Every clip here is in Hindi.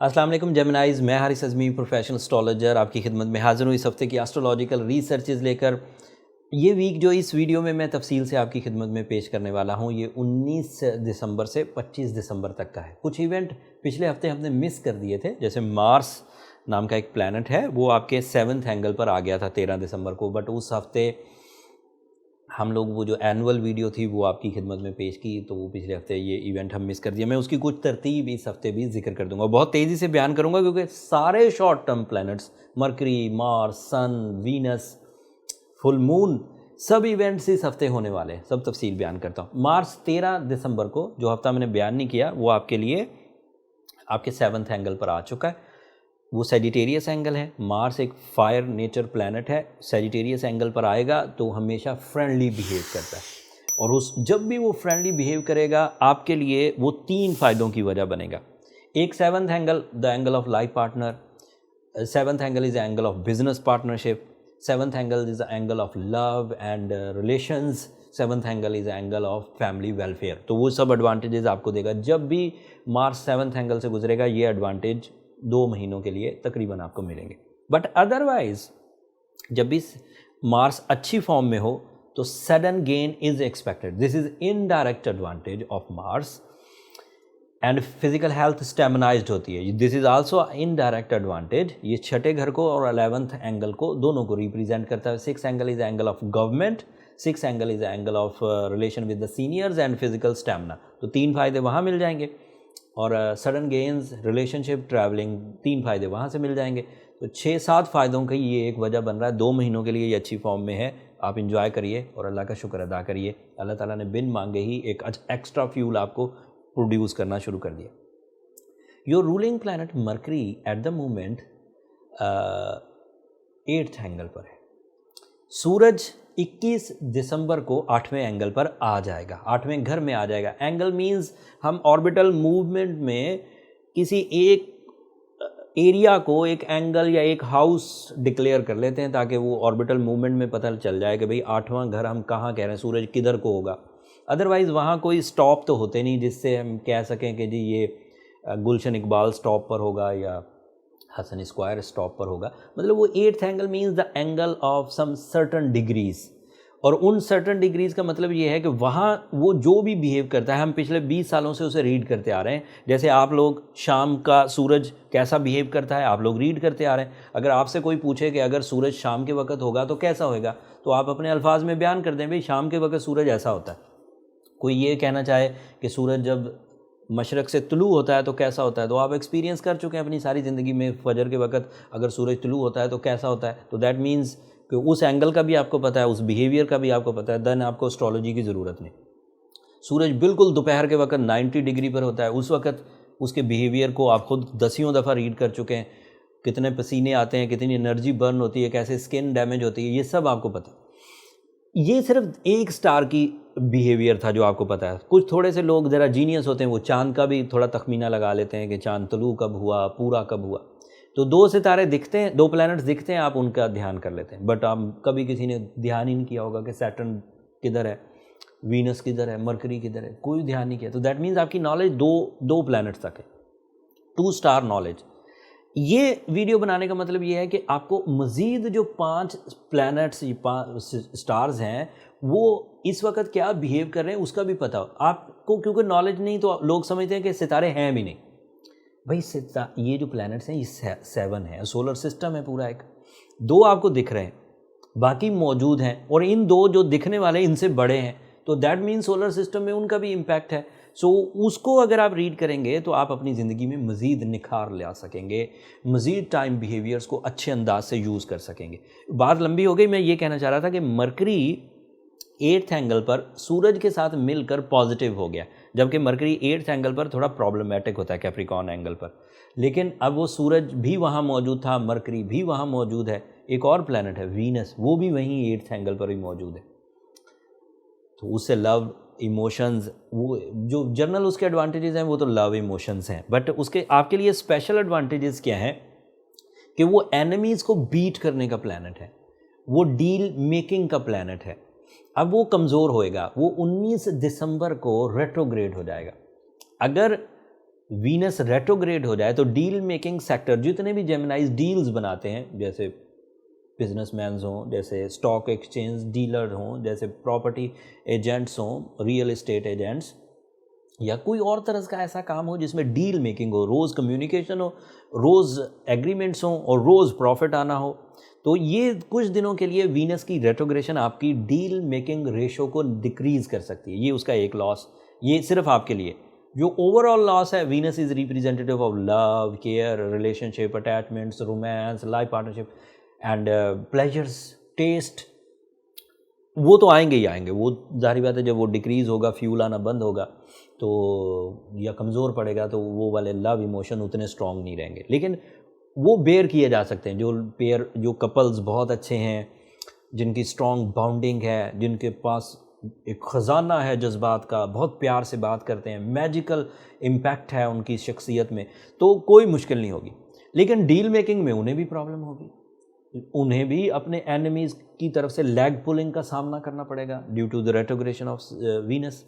अस्सलाम वालेकुम जेमिनाइज, मैं हारिस अज़मी प्रोफेशनल एस्ट्रोलॉजर आपकी खिदमत में हाज़िर हूँ इस हफ्ते की एस्ट्रोलॉजिकल रिसर्चेज लेकर। ये वीक जो इस वीडियो में मैं तफसील से आपकी खिदमत में पेश करने वाला हूँ, ये 19 दिसंबर से 25 दिसंबर तक का है। कुछ इवेंट पिछले हफ्ते हमने मिस कर दिए थे, जैसे मार्स नाम का एक प्लैनेट है, वो आपके 7th एंगल पर आ गया था 13 दिसंबर को, बट उस हफ्ते हम लोग वो जो एनुअल वीडियो थी वो आपकी खिदमत में पेश की, तो वो पिछले हफ्ते ये इवेंट हम मिस कर दिया। मैं उसकी कुछ तरतीब इस हफ्ते भी जिक्र कर दूंगा, बहुत तेज़ी से बयान करूंगा क्योंकि सारे short term planets Mercury, Mars, sun, Venus, full moon, सब इवेंट्स इस हफ्ते होने वाले हैं, सब तफसील बयान करता हूँ। मार्च 13 दिसंबर को, जो हफ्ता मैंने बयान नहीं किया, वो आपके लिए आपके 7th एंगल पर आ चुका है। वो सेजिटेरियस एंगल है। मार्स एक फायर नेचर प्लैनेट है, सेजिटेरियस एंगल पर आएगा तो हमेशा फ्रेंडली बिहेव करता है, और उस जब भी वो फ्रेंडली बिहेव करेगा आपके लिए वो 3 फ़ायदों की वजह बनेगा। एक 7th angle, the angle of life partner, 7th angle is the angle of business partnership, 7th angle is the angle of love and relations, 7th angle is the angle of family welfare. तो वो सब एडवांटेजेस आपको देगा। जब भी मार्स 7th एंगल से गुजरेगा ये एडवांटेज 2 महीनों के लिए तकरीबन आपको मिलेंगे। बट अदरवाइज जब भी मार्स अच्छी फॉर्म में हो तो sudden gain is expected. This is indirect advantage of Mars, and physical health staminized होती है। This is also indirect advantage. ये छठे घर को और 11th एंगल को, दोनों को रिप्रेजेंट करता है। 6th angle is angle of government, 6th angle is angle of relation with the seniors and physical stamina. तो 3 फायदे वहाँ मिल जाएंगे, और सडन गेन्स, रिलेशनशिप, ट्रैवलिंग, 3 फ़ायदे वहाँ से मिल जाएंगे। तो 6-7 फ़ायदों की ये एक वजह बन रहा है। 2 महीनों के लिए ये अच्छी फॉर्म में है, आप इंजॉय करिए और अल्लाह का शुक्र अदा करिए। अल्लाह ताला ने बिन मांगे ही एक एक्स्ट्रा फ्यूल आपको प्रोड्यूस करना शुरू कर दिया। Your ruling planet mercury at the moment 8th angle पर है। सूरज 21 दिसंबर को 8वें एंगल पर आ जाएगा, 8वें घर में आ जाएगा। एंगल मींस हम ऑर्बिटल मूवमेंट में किसी एक एरिया को एक एंगल या एक हाउस डिक्लेयर कर लेते हैं, ताकि वो ऑर्बिटल मूवमेंट में पता चल जाए कि भाई 8वां घर हम कहाँ कह रहे हैं, सूरज किधर को होगा। अदरवाइज़ वहाँ कोई स्टॉप तो होते नहीं जिससे हम कह सकें कि जी ये गुलशन इकबाल स्टॉप पर होगा या हसन स्क्वायर स्टॉप पर होगा। मतलब वो 8th angle means the angle of some certain degrees, और उन सर्टन डिग्रीज़ का मतलब ये है कि वहाँ वो जो भी बिहेव करता है, हम पिछले 20 सालों से उसे रीड करते आ रहे हैं। जैसे आप लोग शाम का सूरज कैसा बिहेव करता है आप लोग रीड करते आ रहे हैं। अगर आपसे कोई पूछे कि अगर सूरज शाम के वक्त होगा तो कैसा होगा, तो आप अपने अल्फाज में बयान कर दें भाई शाम के वक्त सूरज ऐसा होता है। कोई ये कहना चाहे कि सूरज जब मशरक़ से तुलू होता है तो कैसा होता है, तो आप एक्सपीरियंस कर चुके हैं अपनी सारी ज़िंदगी में। फजर के वक्त अगर सूरज तुलू होता है तो कैसा होता है, तो दैट मीन्स कि उस एंगल का भी आपको पता है, उस बिहेवियर का भी आपको पता है, देन आपको एस्ट्रोलॉजी की ज़रूरत नहीं। सूरज बिल्कुल दोपहर के वक्त 90 डिग्री पर होता है, उस वक्त उसके बिहेवियर को आप खुद दसियों दफ़ा रीड कर चुके हैं। कितने पसीने आते हैं, कितनी एनर्जी बर्न होती है, कैसे स्किन डैमेज होती है, ये सब आपको पता है। ये सिर्फ एक स्टार की बिहेवियर था जो आपको पता है। कुछ थोड़े से लोग ज़रा जीनियस होते हैं, वो चांद का भी थोड़ा तखमीना लगा लेते हैं कि चांद तुलू कब हुआ, पूरा कब हुआ। तो 2 सितारे दिखते हैं, 2 प्लैनेट्स दिखते हैं, आप उनका ध्यान कर लेते हैं। बट आप कभी किसी ने ध्यान ही नहीं किया होगा कि सैटर्न किधर है, वीनस किधर है, मरकरी किधर है, कोई ध्यान नहीं किया। तो दैट मीन्स आपकी नॉलेज दो प्लैनेट्स तक है, 2 स्टार नॉलेज। ये वीडियो बनाने का मतलब ये है कि आपको मज़ीद जो 5 प्लैनेट्स, 5 स्टार्स हैं, वो इस वक्त क्या बिहेव कर रहे हैं उसका भी पता हो आपको। क्योंकि नॉलेज नहीं तो लोग समझते हैं कि सितारे हैं भी नहीं। भाई ये जो प्लैनेट्स हैं ये 7 है, सोलर सिस्टम है पूरा एक। 2 आपको दिख रहे हैं, बाकी मौजूद हैं, और इन 2 जो दिखने वाले इनसे बड़े हैं, तो दैट मीन सोलर सिस्टम में उनका भी इम्पैक्ट है। सो उसको अगर आप रीड करेंगे तो आप अपनी ज़िंदगी में मज़ीद निखार ला सकेंगे, मज़ीद टाइम बिहेवियर्स को अच्छे अंदाज से यूज़ कर सकेंगे। बात लंबी हो गई, मैं ये कहना चाह रहा था कि मरकरी 8th एंगल पर सूरज के साथ मिलकर पॉजिटिव हो गया, जबकि मरकरी 8th एंगल पर थोड़ा प्रॉब्लमेटिक होता है कैप्रिकॉर्न एंगल पर। लेकिन अब वो सूरज भी वहाँ मौजूद था, मरकरी भी वहाँ मौजूद है। एक और प्लैनेट है वीनस, वो भी वहीं 8th एंगल पर ही मौजूद है। तो उससे लव, इमोशंस, वो जो जनरल उसके एडवांटेजेस हैं वो तो लव इमोशंस हैं, बट उसके आपके लिए स्पेशल एडवांटेजेस क्या हैं कि वो एनिमीज़ को बीट करने का प्लैनेट है, वो डील मेकिंग का प्लैनेट है। अब वो कमज़ोर होएगा, वो 19 दिसंबर को रेट्रोग्रेड हो जाएगा। अगर वीनस रेट्रोग्रेड हो जाए तो डील मेकिंग सेक्टर, जितने भी जेमिनाइज डील्स बनाते हैं, जैसे बिजनेसमैन हों, जैसे स्टॉक एक्सचेंज डीलर हों, जैसे प्रॉपर्टी एजेंट्स हों, रियल एस्टेट एजेंट्स, या कोई और तरह का ऐसा काम हो जिसमें डील मेकिंग हो, रोज़ कम्युनिकेशन हो, रोज़ एग्रीमेंट्स हों और रोज़ प्रॉफिट आना हो, तो ये कुछ दिनों के लिए वीनस की रेट्रोग्रेशन आपकी डील मेकिंग रेशो को डिक्रीज़ कर सकती है। ये उसका एक लॉस, ये सिर्फ आपके लिए। जो ओवरऑल लॉस है, Venus is representative of love, care, relationship, attachments, romance, life partnership and pleasures, taste, वो तो आएंगे ही आएंगे। वो जाहिर बात है, जब वो डिक्रीज़ होगा, फ्यूल आना बंद होगा तो या कमज़ोर पड़ेगा तो वो वाले लव इमोशन उतने स्ट्रॉन्ग नहीं रहेंगे, लेकिन वो बेयर किए जा सकते हैं। जो कपल्स बहुत अच्छे हैं, जिनकी स्ट्रॉन्ग बॉन्डिंग है, जिनके पास एक ख़जाना है जज्बात का, बहुत प्यार से बात करते हैं, मैजिकल इम्पैक्ट है उनकी शख्सियत में, तो कोई मुश्किल नहीं होगी। लेकिन डील मेकिंग में उन्हें भी प्रॉब्लम होगी, उन्हें भी अपने एनिमीज़ की तरफ से लेग पुलिंग का सामना करना पड़ेगा due to the retrogression of Venus.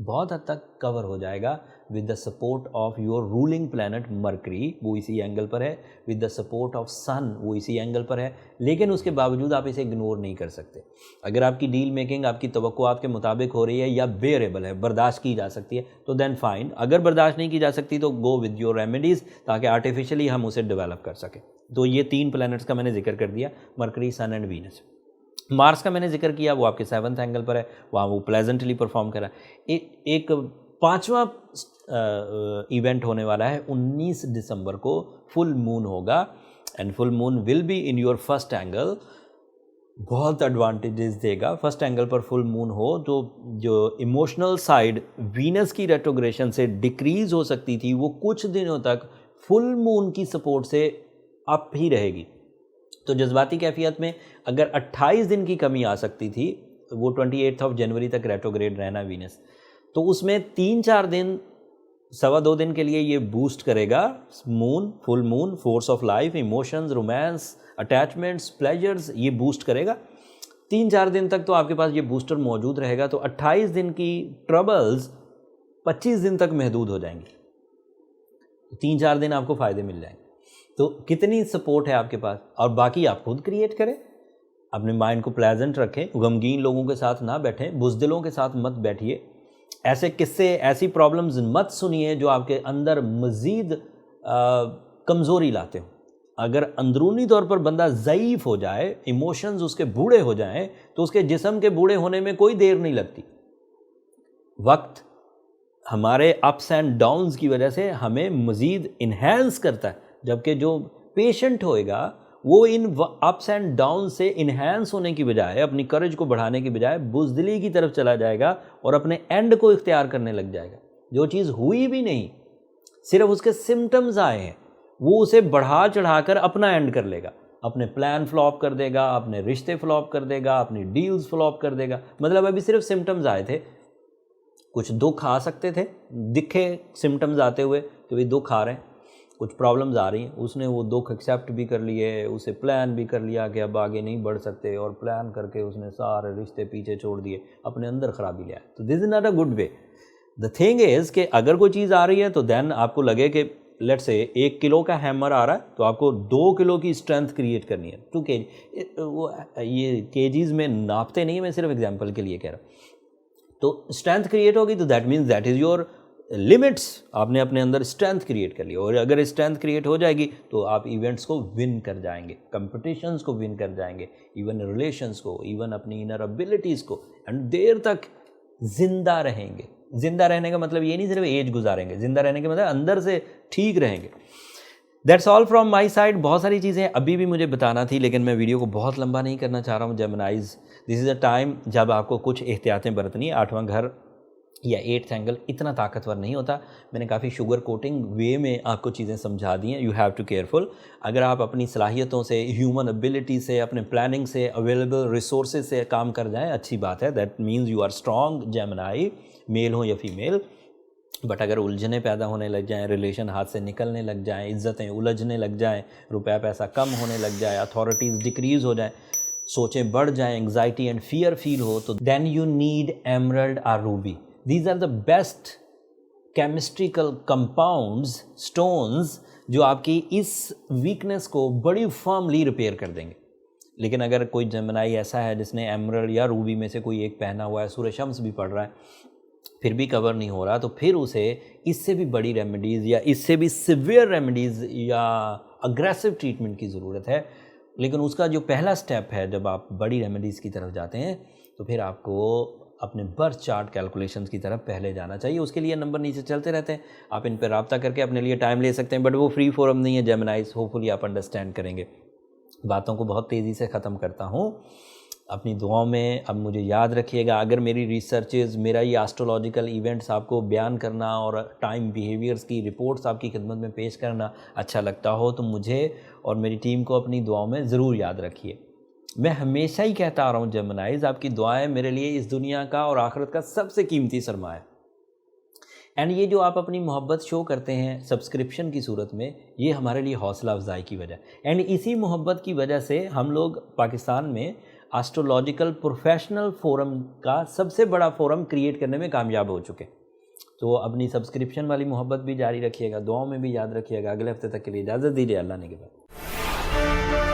बहुत हद तक कवर हो जाएगा with the support of your ruling planet Mercury, वो इसी एंगल पर है, with the support of Sun, वो इसी एंगल पर है, लेकिन उसके बावजूद आप इसे इग्नोर नहीं कर सकते। अगर आपकी डील मेकिंग आपकी तवक्कुआत के मुताबिक हो रही है या बेरेबल है, बर्दाश्त की जा सकती है, तो देन फाइन। अगर बर्दाश्त नहीं की जा सकती तो गो विद योर रेमेडीज़, ताकि आर्टिफिशियली हम उसे डेवलप कर सकें। तो ये 3 प्लैनेट्स का मैंने जिक्र कर दिया, Mercury, Sun and Venus. Mars का मैंने जिक्र किया, वो आपके 7th एंगल पर है, वहाँ वो प्लेजेंटली परफॉर्म करा। एक 5वां इवेंट होने वाला है 19 दिसंबर को, फुल मून होगा, and full moon will be in your first angle. बहुत एडवांटेजेस देगा। फर्स्ट एंगल पर फुल मून हो तो जो इमोशनल साइड वीनस की रेट्रोग्रेशन से डिक्रीज हो सकती थी, वो कुछ दिनों तक फुल मून की सपोर्ट से अप ही रहेगी। तो जज्बाती कैफियत में अगर 28 दिन की कमी आ सकती थी, वो 28 जनवरी तक रेट्रोग्रेड रहना वीनस, तो उसमें 3-4 दिन, 2.25 दिन के लिए ये बूस्ट करेगा moon, full moon, force of life, emotions, romance, attachments, pleasures, ये बूस्ट करेगा। 3-4 दिन तक तो आपके पास ये बूस्टर मौजूद रहेगा, तो 28 दिन की ट्रबल्स 25 दिन तक महदूद हो जाएंगी। 3-4 दिन आपको फ़ायदे मिल जाएंगे। तो कितनी सपोर्ट है आपके पास, और बाकी आप खुद क्रिएट करें। अपने माइंड को प्लेजेंट रखें, गमगीन लोगों के साथ ना बैठें, बुज़दिलों के साथ मत बैठिए, ऐसे किस्से, ऐसी प्रॉब्लम्स मत सुनिए जो आपके अंदर मज़ीद कमज़ोरी लाते हो। अगर अंदरूनी तौर पर बंदा ज़ईफ़ हो जाए, इमोशंस उसके बूढ़े हो जाएं, तो उसके जिस्म के बूढ़े होने में कोई देर नहीं लगती। वक्त हमारे अप्स एंड डाउन्स की वजह से हमें मज़ीद इन्हेंस करता है, जबकि जो पेशेंट होएगा वो इन अप्स एंड डाउन से इन्हेंस होने की बजाय, अपनी करेज को बढ़ाने की बजाय बुज़दिली की तरफ चला जाएगा और अपने एंड को इख्तियार करने लग जाएगा। जो चीज़ हुई भी नहीं, सिर्फ उसके सिम्टम्स आए हैं, वो उसे बढ़ा चढ़ाकर अपना एंड कर लेगा, अपने प्लान फ्लॉप कर देगा, अपने रिश्ते फ्लॉप कर देगा, अपनी डील्स फ्लॉप कर देगा। मतलब अभी सिर्फ सिम्टम्स आए थे, कुछ दुख आ सकते थे, दिखे सिम्टम्स आते हुए कि भाई दुख आ रहे हैं, कुछ प्रॉब्लम्स आ रही हैं, उसने वो दुख एक्सेप्ट भी कर लिए, उसे प्लान भी कर लिया कि अब आगे नहीं बढ़ सकते, और प्लान करके उसने सारे रिश्ते पीछे छोड़ दिए, अपने अंदर ख़राबी ले आए। तो this is not a good way. The thing is कि अगर कोई चीज़ आ रही है तो देन आपको लगे कि लेट्स से 1 किलो का हैमर आ रहा है, तो आपको 2 किलो की स्ट्रेंथ क्रिएट करनी है। 2 kg, वो ये केजीज़ में नापते नहीं, मैं सिर्फ एग्जाम्पल के लिए कह रहा हूँ। तो स्ट्रेंथ क्रिएट होगी तो that means that is your limits, आपने अपने अंदर स्ट्रेंथ क्रिएट कर ली, और अगर स्ट्रेंथ क्रिएट हो जाएगी तो आप इवेंट्स को विन कर जाएंगे, कंपटीशंस को विन कर जाएंगे, इवन रिलेशंस को, इवन अपनी इनर एबिलिटीज़ को, एंड देर तक जिंदा रहेंगे। जिंदा रहने का मतलब ये नहीं सिर्फ एज गुजारेंगे, जिंदा रहने का मतलब अंदर से ठीक रहेंगे। That's all from my side. बहुत सारी चीज़ें अभी भी मुझे बताना थी, लेकिन मैं वीडियो को बहुत लंबा नहीं करना चाह रहा हूँ। जेमिनाइज, दिस इज़ अ टाइम जब आपको कुछ एहतियातें बरतनी है। 8वां घर या 8th एंगल इतना ताकतवर नहीं होता। मैंने काफ़ी शुगर कोटिंग वे में आपको चीज़ें समझा दी हैं। You have to careful. अगर आप अपनी सलाहियतों से, ह्यूमन एबिलिटी से, अपने प्लानिंग से, अवेलेबल रिसोर्सेज से काम कर जाएं, अच्छी बात है। That means you are strong Gemini, male हो या फीमेल। बट अगर उलझने पैदा होने लग जाएं, रिलेशन हाथ से निकलने लग जाएं, इज्जतें उलझने लग जाएं, रुपया पैसा कम होने लग जाए, अथॉरिटीज़ डिक्रीज़ हो जाएं, सोचें बढ़ जाएं, एंग्जाइटी एंड फियर फील हो, तो देन यू नीड एमरल्ड और ruby. These are the best केमिस्ट्रिकल कंपाउंड्स, स्टोन्स, जो आपकी इस वीकनेस को बड़ी फर्मली रिपेयर कर देंगे। लेकिन अगर कोई जेमिनी ऐसा है जिसने एमरल्ड या रूबी में से कोई एक पहना हुआ है, सूर्य शम्स भी पड़ रहा है, फिर भी कवर नहीं हो रहा, तो फिर उसे इससे भी बड़ी रेमेडीज़ या इससे भी सिवियर रेमेडीज़ या अग्रेसिव ट्रीटमेंट की ज़रूरत है। लेकिन उसका जो पहला स्टेप है, जब आप बड़ी रेमेडीज़ की तरफ जाते हैं, तो फिर आपको अपने बर्थ चार्ट कैलकुलेशंस की तरफ पहले जाना चाहिए। उसके लिए नंबर नीचे चलते रहते हैं, आप इन पर रब्ता करके अपने लिए टाइम ले सकते हैं, बट वो फ्री फोरम नहीं है जेमिनीज, होपफुली आप अंडरस्टैंड करेंगे। बातों को बहुत तेज़ी से ख़त्म करता हूँ। अपनी दुआओं में अब मुझे याद रखिएगा, अगर मेरी रिसर्चेज़, मेरा ये एस्ट्रोलॉजिकल इवेंट्स आपको बयान करना और टाइम बिहेवियर्स की रिपोर्ट्स आपकी खिदमत में पेश करना अच्छा लगता हो, तो मुझे और मेरी टीम को अपनी दुआओं में ज़रूर याद रखिए। मैं हमेशा ही कहता आ रहा हूँ जेमिनीज, आपकी दुआएं मेरे लिए इस दुनिया का और आखिरत का सबसे कीमती सरमाया है। एंड ये जो आप अपनी मोहब्बत शो करते हैं सब्सक्रिप्शन की सूरत में, ये हमारे लिए हौसला अफजाई की वजह। एंड इसी मोहब्बत की वजह से हम लोग पाकिस्तान में एस्ट्रोलॉजिकल प्रोफेशनल फोरम का सबसे बड़ा फोरम क्रिएट करने में कामयाब हो चुके। तो अपनी सब्सक्रिप्शन वाली मोहब्बत भी जारी रखिएगा, दुआओं में भी याद रखिएगा। अगले हफ्ते तक के लिए इजाज़त दीजिए, अल्लाह ने के बाद।